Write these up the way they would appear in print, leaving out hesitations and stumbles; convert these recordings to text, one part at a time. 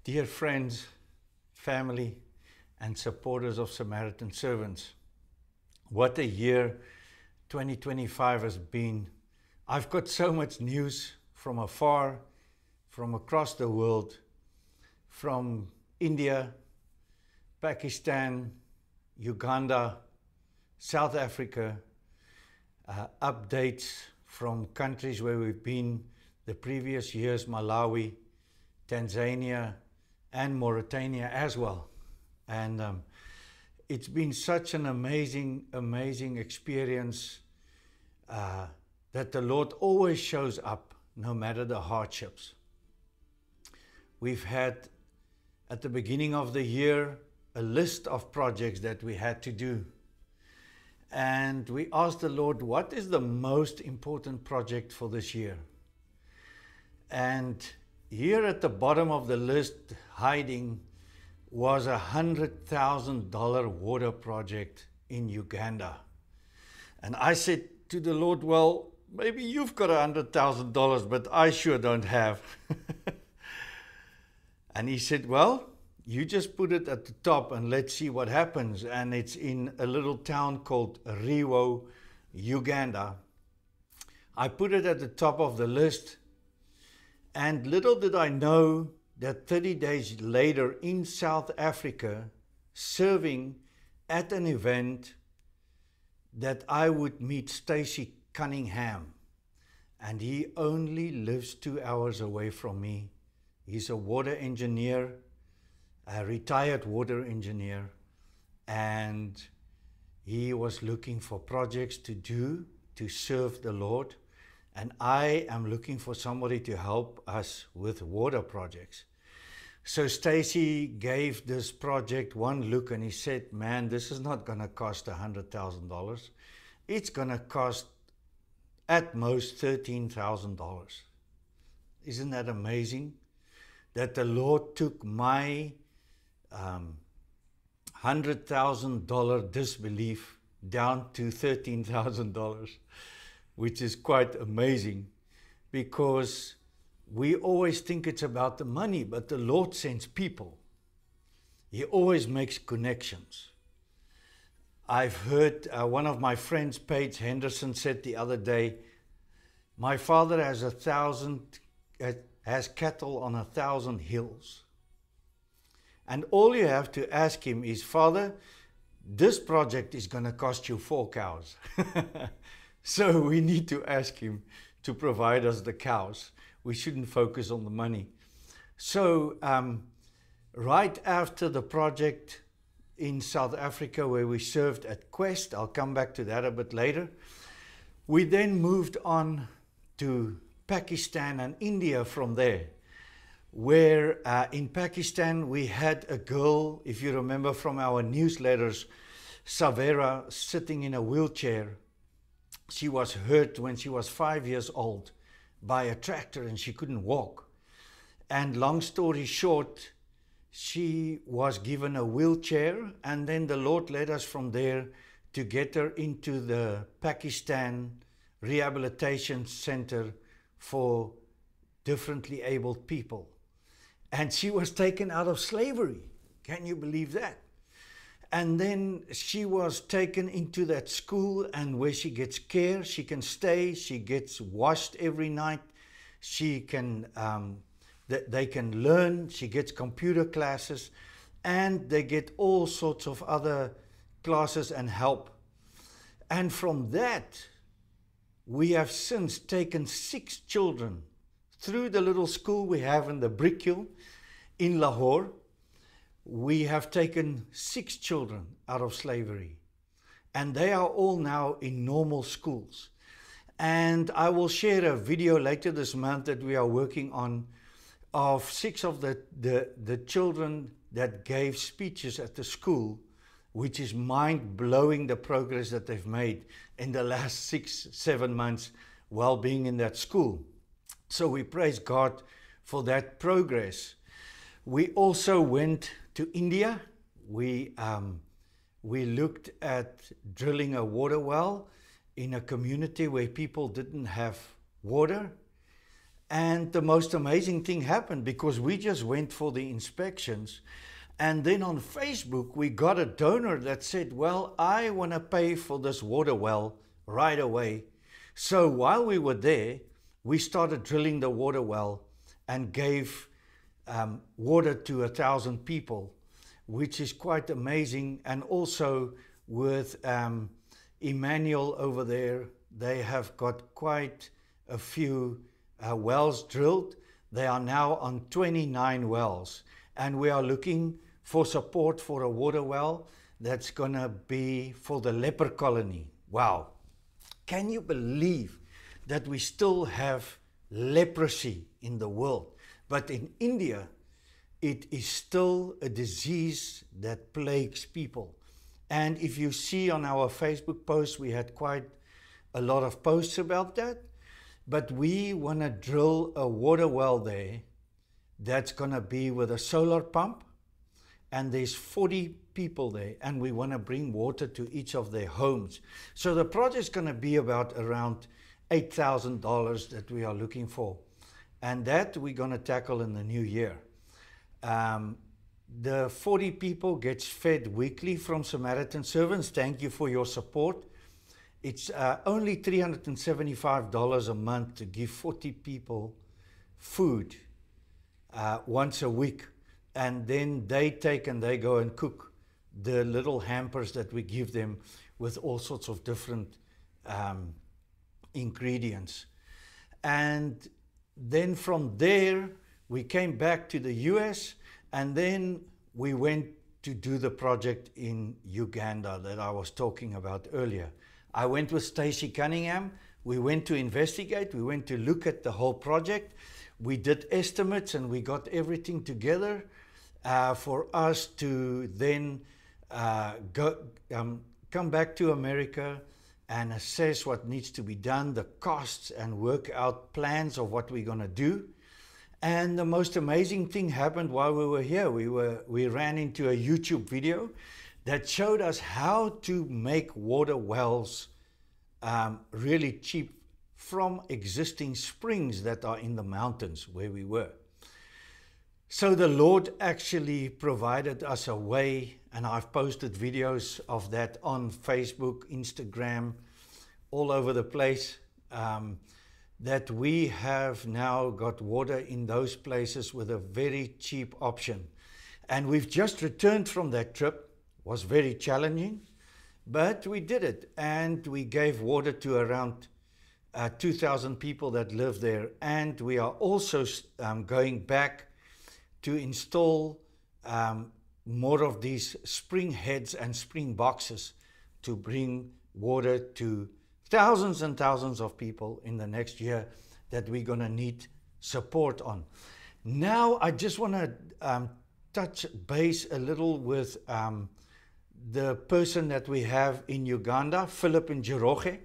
Dear friends, family, and supporters of Samaritan Servants, what a year 2025 has been. I've got so much news from afar, from across the world, from India, Pakistan, Uganda, South Africa, updates from countries where we've been the previous years, Malawi, Tanzania, and Mauritania as well. And it's been such an amazing experience that the Lord always shows up no matter the hardships. We've had, at the beginning of the year, a list of projects that we had to do. And we asked the Lord, what is the most important project for this year? And here at the bottom of the list, hiding, was $100,000 water project in Uganda. And I said to the Lord, well, maybe you've got $100,000, but I sure don't have. And he said, well, you just put it at the top and let's see what happens. And it's in a little town called Riwo, Uganda. I put it at the top of the list. And little did I know that 30 days later in South Africa, serving at an event, that I would meet Stacey Cunningham. And he only lives 2 hours away from me. He's a water engineer, a retired water engineer, and he was looking for projects to do to serve the Lord. And I am looking for somebody to help us with water projects. So Stacey gave this project one look and he said, man, this is not going to cost $100,000. It's going to cost at most $13,000. Isn't that amazing? That the Lord took my $100,000 disbelief down to $13,000. Which is quite amazing, because we always think it's about the money, but the Lord sends people. He always makes connections. I've heard one of my friends, Paige Henderson, said the other day, my father has cattle on 1,000 hills. And all you have to ask him is, Father, this project is going to cost you 4 cows. So we need to ask him to provide us the cows. We shouldn't focus on the money. So right after the project in South Africa where we served at Quest, I'll come back to that a bit later, we then moved on to Pakistan and India from there, where in Pakistan we had a girl, if you remember from our newsletters, Savera, sitting in a wheelchair. She was hurt when she was 5 years old by a tractor and she couldn't walk. And long story short, she was given a wheelchair, and then the Lord led us from there to get her into the Pakistan Rehabilitation Center for differently abled people. And she was taken out of slavery. Can you believe that? And then she was taken into that school, and where she gets care, she can stay, she gets washed every night, she can, they can learn, she gets computer classes, and they get all sorts of other classes and help. And from that, we have since taken 6 children through the little school we have in the Brickhill in Lahore. We have taken 6 children out of slavery, and they are all now in normal schools. And I will share a video later this month that we are working on of 6 of the children that gave speeches at the school, which is mind-blowing, the progress that they've made in the last 6-7 months while being in that school. So we praise God for that progress. We also went to India. We looked at drilling a water well in a community where people didn't have water. And the most amazing thing happened because we just went for the inspections. And then on Facebook, we got a donor that said, well, I want to pay for this water well right away. So while we were there, we started drilling the water well and gave water to 1,000 people, which is quite amazing. And also with Emmanuel over there, they have got quite a few wells drilled. They are now on 29 wells, and we are looking for support for a water well that's going to be for the leper colony. Wow. Can you believe that we still have leprosy in the world? But in India, it is still a disease that plagues people. And if you see on our Facebook posts, we had quite a lot of posts about that. But we want to drill a water well there that's going to be with a solar pump. And there's 40 people there, and we want to bring water to each of their homes. So the project's going to be about around $8,000 that we are looking for. And that we're going to tackle in the new year. The 40 people gets fed weekly from Samaritan Servants. Thank you for your support. It's only $375 a month to give 40 people food once a week. And then they take and they go and cook the little hampers that we give them with all sorts of different ingredients. And then from there, we came back to the US, and then we went to do the project in Uganda that I was talking about earlier. I went with Stacey Cunningham. We went to investigate. We went to look at the whole project. We did estimates, and we got everything together for us to then come back to America and assess what needs to be done, the costs, and work out plans of what we're going to do. And the most amazing thing happened while we were here. We ran into a YouTube video that showed us how to make water wells really cheap from existing springs that are in the mountains where we were. So the Lord actually provided us a way, and I've posted videos of that on Facebook, Instagram, all over the place, that we have now got water in those places with a very cheap option. And we've just returned from that trip. It was very challenging, but we did it, and we gave water to around 2,000 people that live there. And we are also going back to install more of these spring heads and spring boxes to bring water to thousands and thousands of people in the next year that we're going to need support on. Now, I just want to touch base a little with the person that we have in Uganda, Philip Njoroge.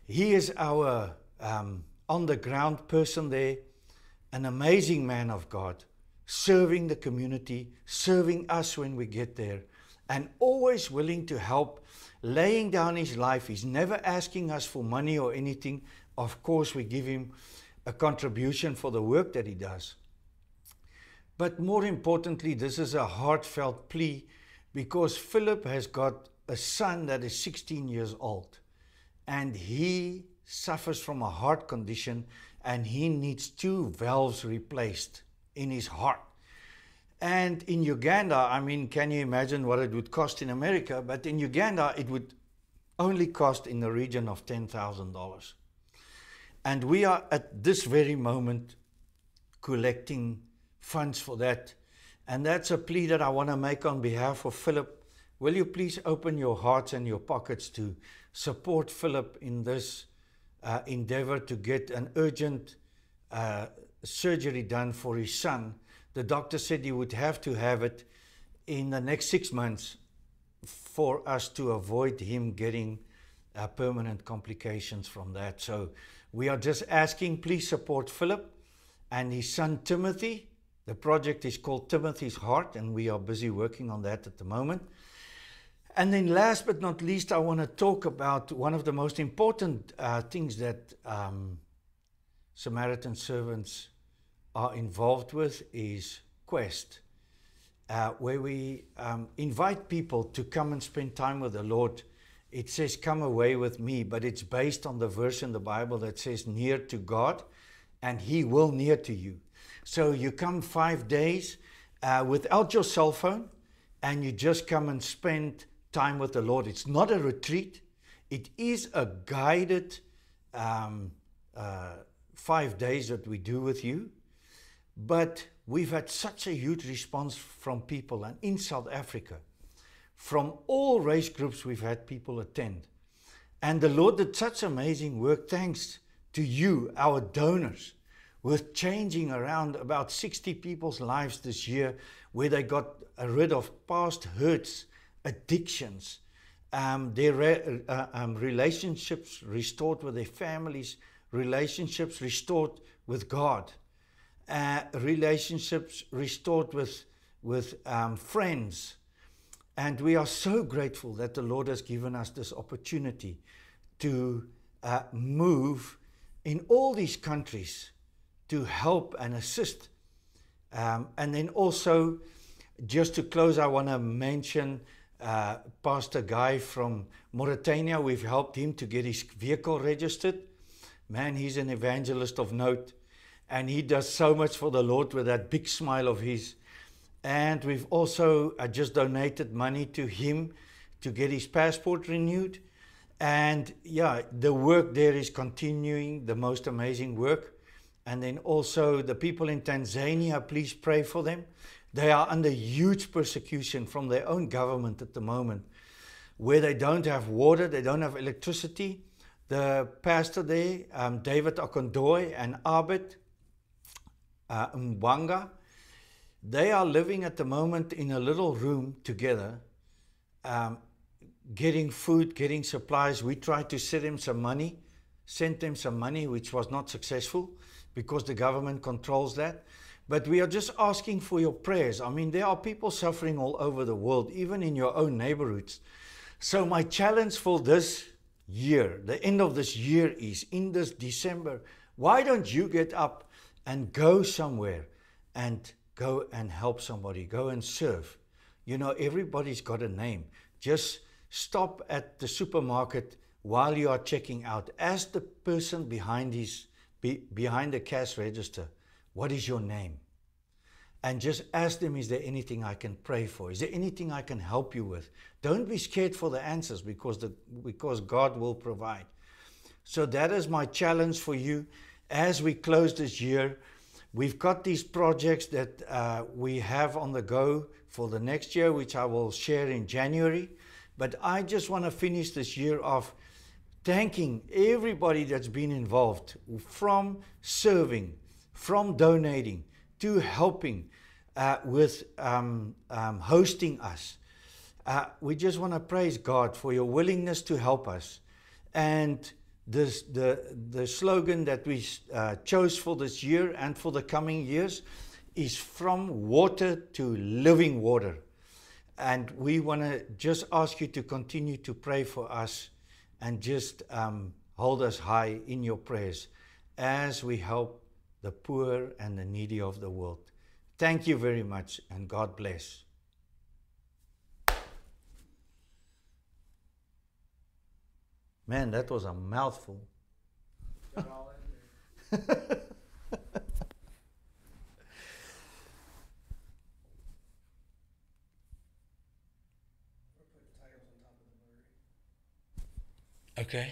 He is our on-the-ground person there, an amazing man of God, serving the community, serving us when we get there, and always willing to help, laying down his life. He's never asking us for money or anything. Of course, we give him a contribution for the work that he does. But more importantly, this is a heartfelt plea because Philip has got a son that is 16 years old, and he suffers from a heart condition, and he needs 2 valves replaced in his heart. And in Uganda, I mean, can you imagine what it would cost in America? But in Uganda, it would only cost in the region of $10,000. And we are at this very moment collecting funds for that. And that's a plea that I want to make on behalf of Philip. Will you please open your hearts and your pockets to support Philip in this endeavor to get an urgent surgery done for his son. The doctor said he would have to have it in the next 6 months for us to avoid him getting permanent complications from that. So we are just asking, please support Philip and his son Timothy. The project is called Timothy's Heart, and we are busy working on that at the moment. And then last but not least, I want to talk about one of the most important things that Samaritan Servants are involved with is Quest, where we invite people to come and spend time with the Lord. It says, come away with me, but it's based on the verse in the Bible that says, near to God, and He will near to you. So you come 5 days without your cell phone, and you just come and spend time with the Lord. It's not a retreat. It is a guided 5 days that we do with you. But we've had such a huge response from people, and in South Africa, from all race groups, we've had people attend. And the Lord did such amazing work, thanks to you, our donors, with changing around about 60 people's lives this year, where they got rid of past hurts, addictions, their relationships restored with their families, relationships restored with God, relationships restored with friends. And we are so grateful that the Lord has given us this opportunity to move in all these countries to help and assist. And then also, just to close, I want to mention Pastor Guy from Mauritania. We've helped him to get his vehicle registered. Man, he's an evangelist of note, and he does so much for the Lord with that big smile of his. And we've also just donated money to him to get his passport renewed. And yeah, the work there is continuing, the most amazing work. And then also the people in Tanzania, please pray for them. They are under huge persecution from their own government at the moment, where they don't have water, they don't have electricity. The pastor there, David Okondoy and Abed Mwanga, they are living at the moment in a little room together, getting food, getting supplies. We tried to send them some money, which was not successful because the government controls that. But we are just asking for your prayers. I mean, there are people suffering all over the world, even in your own neighborhoods. So my challenge for this year, the end of this year, is in this December, why don't you get up and go somewhere and go and help somebody, go and serve. You know, everybody's got a name. Just stop at the supermarket while you are checking out. Ask the person behind the cash register, what is your name? And just ask them, is there anything I can pray for? Is there anything I can help you with? Don't be scared for the answers, because God will provide. So that is my challenge for you as we close this year. We've got these projects that we have on the go for the next year, which I will share in January. But I just want to finish this year off thanking everybody that's been involved, from serving, from donating, to helping with hosting us. We just want to praise God for your willingness to help us. And the slogan that we chose for this year and for the coming years is from water to living water. And we want to just ask you to continue to pray for us and just hold us high in your prayers as we help the poor and the needy of the world. Thank you very much, and God bless. Man, that was a mouthful. Got all in there. We'll put the titles on top of the blurry. Okay.